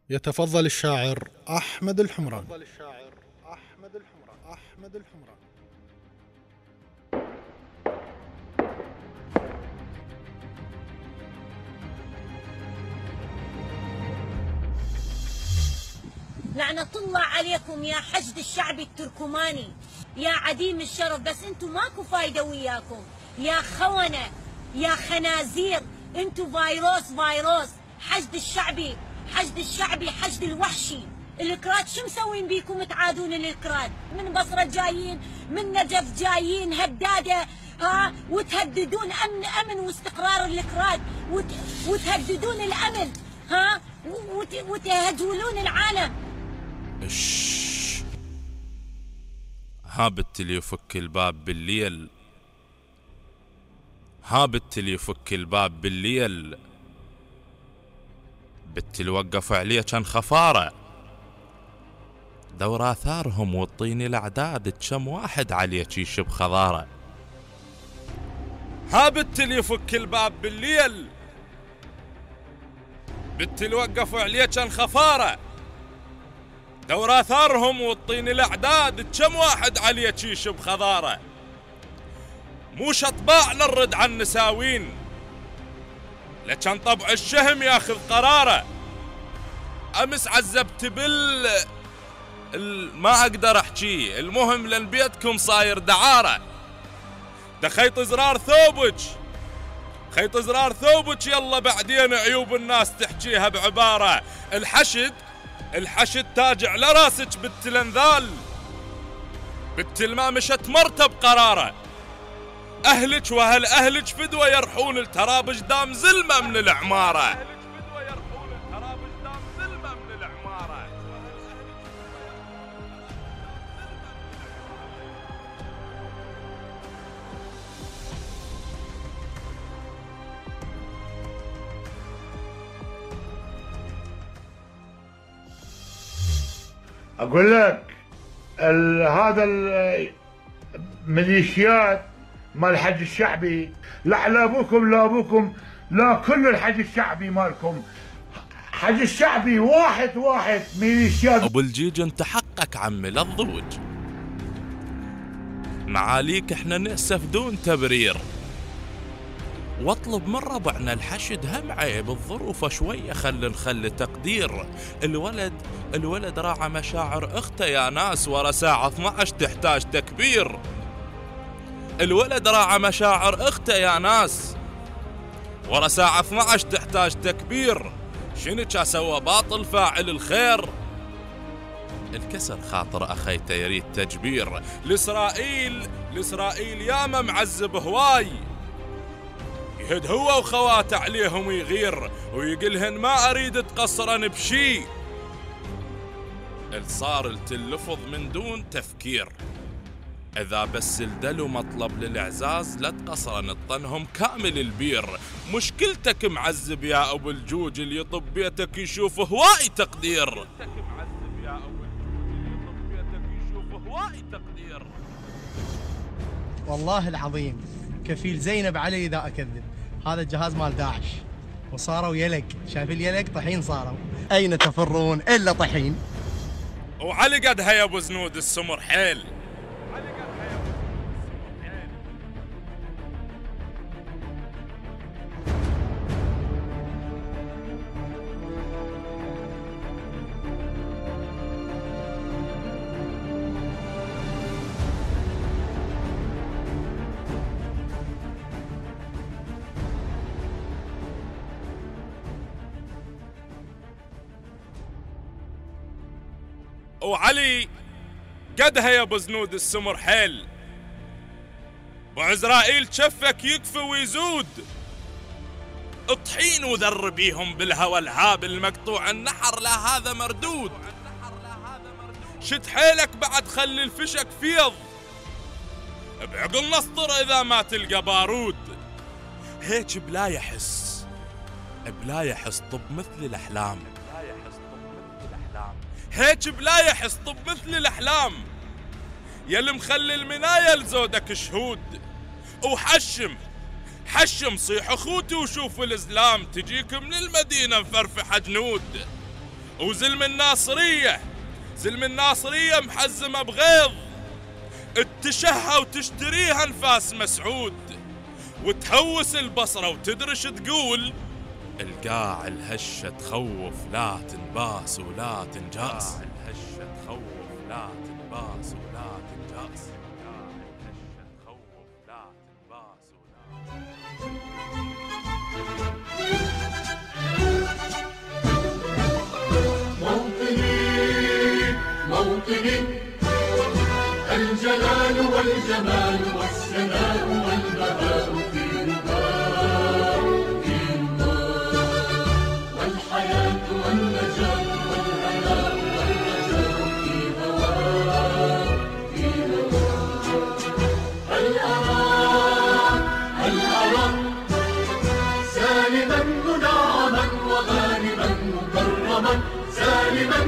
يتفضل الشاعر أحمد الحمران. لعنة الله عليكم يا حشد الشعب التركماني، يا عديم الشرف، بس انتم ماكو فايدة وياكم يا خونة يا خنازير، انتم فيروس حشد الشعبي، حشد الوحشي. الكراد شو مسوين بيكم تعادون الكراد؟ من بصرة جايين، من نجف جايين هدادة، وتهددون امن واستقرار الكراد، وتهددون الامن، وتهجولون العالم. هابت اللي يفك الباب بالليل، هابت اللي يفك الباب بالليل، بت اللي وقفوا عليه كان خفارة، دور آثارهم والطين الأعداد كم واحد عليك يشب خضارة. هابت اللي يفك الباب بالليل، بت اللي وقفوا عليه كان خفارة، دور آثارهم والطين الأعداد كم واحد عليك يشب خضارة. موش أطباعنا نرد عن النساوين، لكن طبع الشهم ياخذ قراره. أمس عذبت ما أقدر أحكي، المهم لأن بيتكم صاير دعارة. ده خيط زرار ثوبك، خيط زرار ثوبك، يلا بعدين عيوب الناس تحكيها بعبارة. الحشد تاج على راسك بالتلنذال، بالتلما مشت مرتب قراره. أهلك وأهل أهلك فدوى يرحون الترابج دام زلمة من العمارة. اقول لك هذا الميليشيات مال الحج الشعبي، لا ابوكم لا ابوكم لا كل الحج الشعبي مالكم، حج الشعبي واحد ميليشيات. ابو الجيج انت حقك عمي لا تضوج، معاليك احنا نأسف دون تبرير، واطلب من ربعنا الحشد هم عيب الظروف شويه خلي تقدير. الولد راعى مشاعر اخته يا ناس، ورا ساعه 12 تحتاج تكبير. الولد راعى مشاعر اخته يا ناس، ورا ساعه 12 تحتاج تكبير. شنو سوى باطل فاعل الخير؟ الكسر خاطر اخيته يريد تجبير. لاسرائيل ياما معذب هواي، يهد هو وخواته عليهم يغير، ويقلهن ما اريد تقصرن بشي. الصار التلفظ من دون تفكير، اذا بس الدلو مطلب للاعزاز لا تقصرن الطنهم كامل البير. مشكلتك معذب يا ابو الجوج، اللي يطب بيتك يشوف هواي تقدير. والله العظيم كفيل زينب علي اذا اكذب، هذا الجهاز مال داعش وصاروا يلق، شايف اليلق طحين صاروا، اين تفرون الا طحين. وعلي قدها يا ابو زنود السمر حيل. وعلي قدها يا ابو زنود السمر حيل، وعزرائيل شفك يكفي ويزود. اطحين وذر بيهم بالهوى الهابل، مقطوع النحر لا هذا مردود. شد حيلك بعد خلي الفشك فيض، بعقل نسطر اذا ما تلقى بارود. هيك بلا يحس طب مثل الاحلام، هيك بلا يحس طب مثل الاحلام. يا مخلي المنايا لزودك شهود، وحشم صيح اخوتي وشوف الازلام، تجيك من المدينه مفرفحه جنود. وزلم الناصرية، زلم الناصرية محزمة بغيظ، اتشهى وتشتريها انفاس مسعود، وتهوس البصرة وتدرش تقول القاع الهشة تخوف لا تنباس ولا تنجاس، الهشة تخوف لا تنباس ولا تنجاس، القاع الهشة تخوف لا تنباس ولا موطني الجلال والجمال والسناء والبهاء في رباء والحياة والنجاة والهناء والرجاء في هواء هل أرى سالما منعما وغانما مكرما سالما